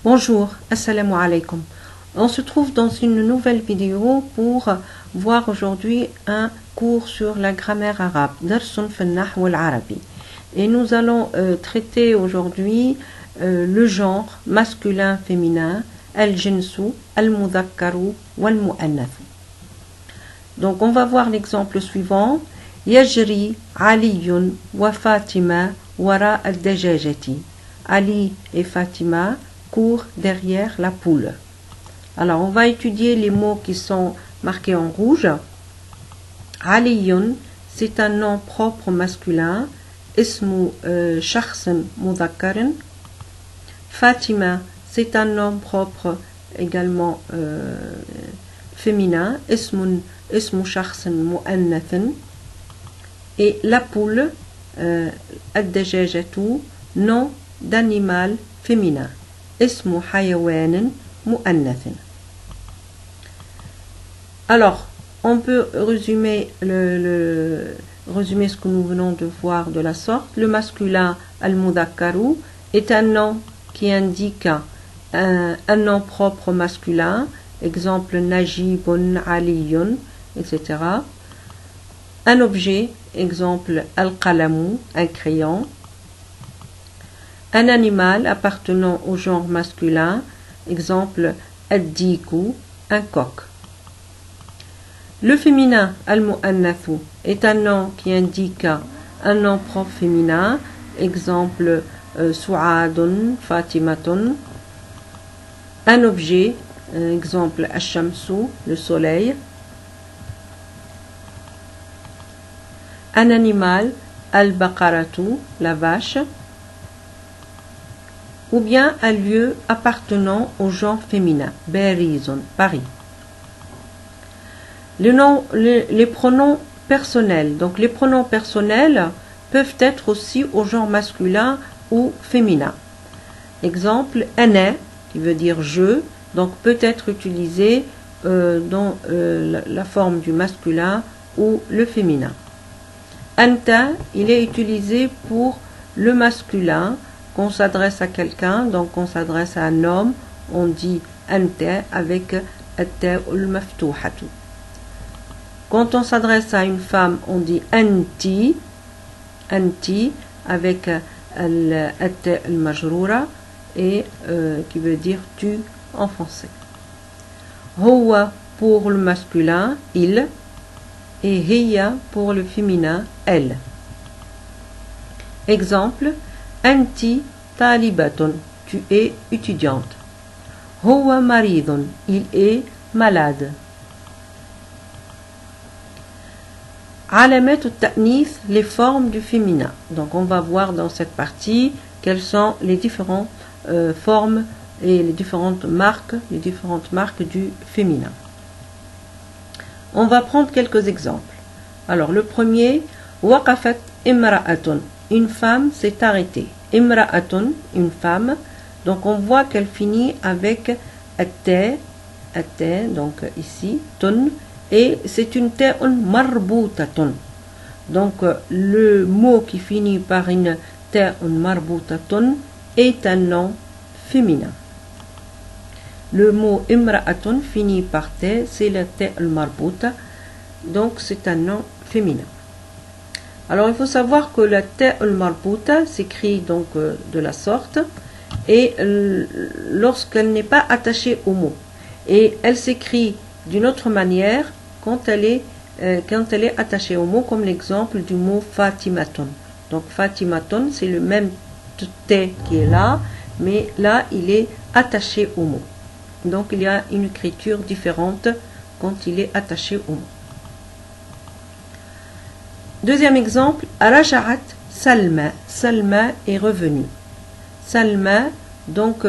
Bonjour, assalamu alaikum. On se trouve dans une nouvelle vidéo pour voir aujourd'hui un cours sur la grammaire arabe, Darsun fi an-nahw al-arabi. Et nous allons traiter aujourd'hui le genre masculin-féminin, al-jinsu, al-mudhakkaru, wal-mu'annath. Donc on va voir l'exemple suivant. Yajri Aliyun wa Fatima wara al-dajajati. Ali et Fatima courent derrière la poule. Alors on va étudier les mots qui sont marqués en rouge. Aliyun, c'est un nom propre masculin. Ismu shakhsan mudhakkarin. Fatima, c'est un nom propre également féminin. Ismu shakhsan mu'annathan. Et la poule, ad-dajajatu, nom d'animal féminin. Ismu hayawanin mu'annathin. Alors, on peut résumer ce que nous venons de voir de la sorte. Le masculin al-mudhakkaru est un nom qui indique un nom propre masculin. Exemple najibun, aliyun, etc. Un objet, exemple al-qalamu, un crayon. Un animal appartenant au genre masculin, exemple ad-diku, un coq. Le féminin al-mu'annathu est un nom qui indique un nom propre féminin, exemple su'adun, fatimatun. Un objet, exemple ash-shamsu, le soleil. Un animal, al-baqaratu, la vache. Ou bien un lieu appartenant au genre féminin, Berizon, Paris. Les pronoms personnels. Donc les pronoms personnels peuvent être aussi au genre masculin ou féminin. Exemple, ana, qui veut dire je, donc peut être utilisé dans la forme du masculin ou le féminin. Anta, il est utilisé pour le masculin. Qu'on s'adresse à quelqu'un, donc on s'adresse à un homme, on dit anta avec at-ta al-maftuhatu. Quand on s'adresse à une femme, on dit anti, anti avec at-ta al-majrura et qui veut dire tu en français. Huwa pour le masculin, il, et hiya pour le féminin, elle. Exemple, Anti talibatun, tu es étudiante. Huwa maridun, il est malade. Alamat at-ta'nith, les formes du féminin. Donc on va voir dans cette partie quelles sont les différentes formes et les différentes marques du féminin. On va prendre quelques exemples. Alors le premier, waqafat imra'atun. Une femme s'est arrêtée. Imra'atun, une femme. Donc on voit qu'elle finit avec at-ta, donc ici, tun, et c'est une ta'un marboutatun. Donc le mot qui finit par une ta'un marboutatun est un nom féminin. Le mot imra'atun finit par ta, c'est la ta'an marbouta, donc c'est un nom féminin. Alors il faut savoir que la ta al-marbuta s'écrit donc de la sorte et lorsqu'elle n'est pas attachée au mot, et elle s'écrit d'une autre manière quand elle est attachée au mot, comme l'exemple du mot fatimaton. Donc fatimaton, c'est le même t qui est là, mais là il est attaché au mot. Donc il y a une écriture différente quand il est attaché au mot. Deuxième exemple, Raja'at Salma. Salma est revenue. Salma, donc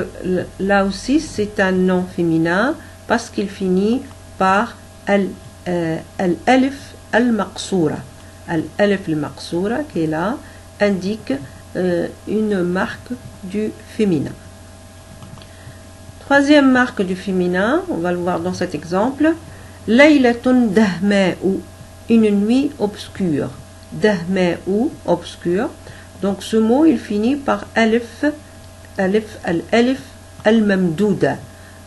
là aussi c'est un nom féminin parce qu'il finit par al-alif al-maqsoura. Al-alif al-maqsoura qui est là indique une marque du féminin. Troisième marque du féminin, on va le voir dans cet exemple, Laylatun dahma'u, une nuit obscure. Dahma'u, obscure. Donc ce mot il finit par alif, alif, al-alif al-mamdouda.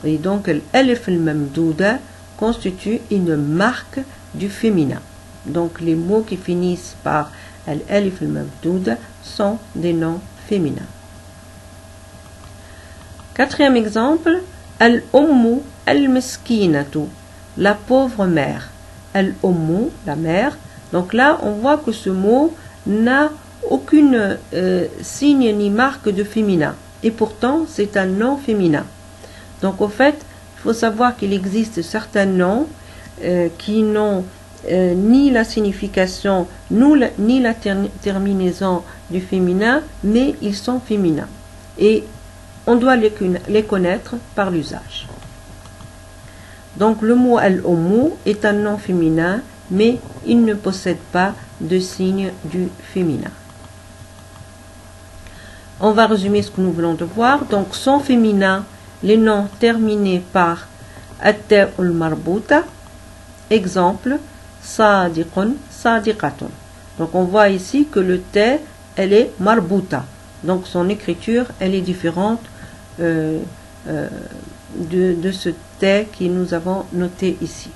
Et donc, l'alif al-mamdouda constitue une marque du féminin. Donc, les mots qui finissent par l'alif al-mamdouda sont des noms féminins. Quatrième exemple, al-ummu al-miskinatu, la pauvre mère. Al-ummu, la mère. Donc là, on voit que ce mot n'a aucune signe ni marque de féminin. Et pourtant, c'est un nom féminin. Donc, au fait, il faut savoir qu'il existe certains noms qui n'ont ni la signification, ni la terminaison du féminin, mais ils sont féminins. Et on doit les connaître par l'usage. Donc, le mot al-ummu est un nom féminin, mais il ne possède pas de signe du féminin. On va résumer ce que nous venons de voir. Donc, sont féminins les noms terminés par at-ta'ul marbuta. Exemple, sadiqun, sadiqatun. Donc, on voit ici que le ta, elle est marbuta. Donc, son écriture, elle est différente de ce ta que nous avons noté ici.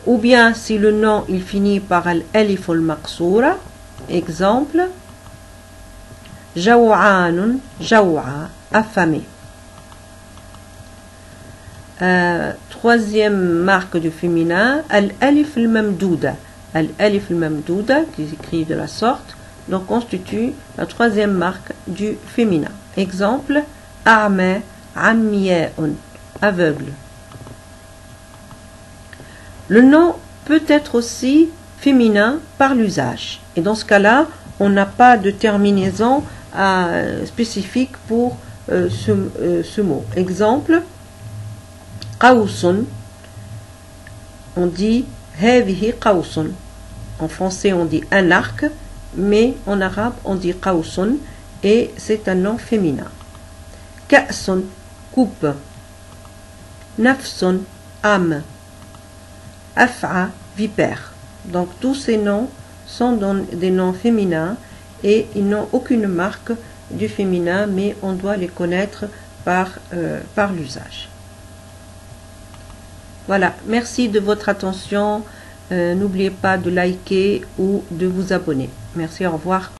Ou bien si le nom il finit par al-alif al-maqsoura, exemple, jaw'anun, jaw'a, affamé. Troisième marque du féminin, al-alif al-mamdouda. Al-alif al-mamdouda, qui s'écrit de la sorte, donc constitue la troisième marque du féminin. Exemple, a'ma, ammiya'un, aveugle. Le nom peut être aussi féminin par l'usage. Et dans ce cas-là, on n'a pas de terminaison spécifique pour ce mot. Exemple, qawsun, on dit hadhihi qawsun. En français, on dit un arc, mais en arabe, on dit qawsun et c'est un nom féminin. Ka'sun, coupe. Nafsun, âme. Af'a, vipère. Donc tous ces noms sont des noms féminins et ils n'ont aucune marque du féminin, mais on doit les connaître par l'usage. Voilà, merci de votre attention. N'oubliez pas de liker ou de vous abonner. Merci, au revoir.